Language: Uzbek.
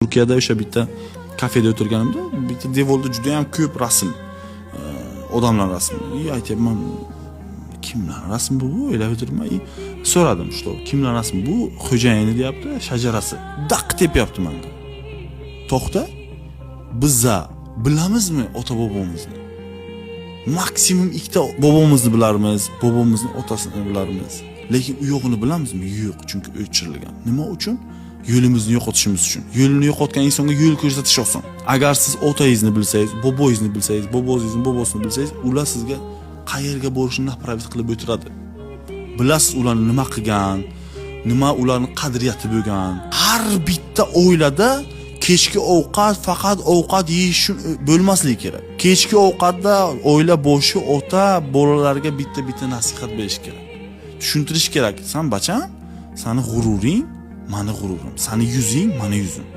Turkiyada o'sha bitta kafeda o'tirganimda bitta devorda juda ham ko'p rasm, odamlar rasmi. Aytyapman, kimlar rasmi bu? O'ylab o'tirman. So'radim, что kimlar rasmi bu? Xo'jayini deyapti, shajarasi. Daq tepyapti menga. To'xta. Biza bilamizmi ota-bobomizni? Maksimum ikkita bobomizni bilarmiz, bobomizni otasini bilarmiz. Lekin u yo'g'ini bilamizmi? Yo'q, chunki o'chirilgan. Nima uchun? Yo'limizni yo'qotishimiz uchun. Yo'lini yo'qotgan insonga yo'l ko'rsatish oson. Agar siz otangizni bilsangiz, bobongizni bilsangiz, bobongizning bobosini bilsangiz, ular sizga qayerga borishni направить qilib o'tiradi. Bilasiz ularni nima qilgan, nima ularning qadriyati bo'lgan. Har bitta oilada kechki ovqat faqat ovqat yeyish uchun bo'lmasligi kerak. Kechki ovqatda oila boshi ota bolalarga bitta nasihat berish kerak. Tushuntirish kerak. Sen bacham, seni g'ururing, meni g'ururim. Seni yuzing, meni yuzim.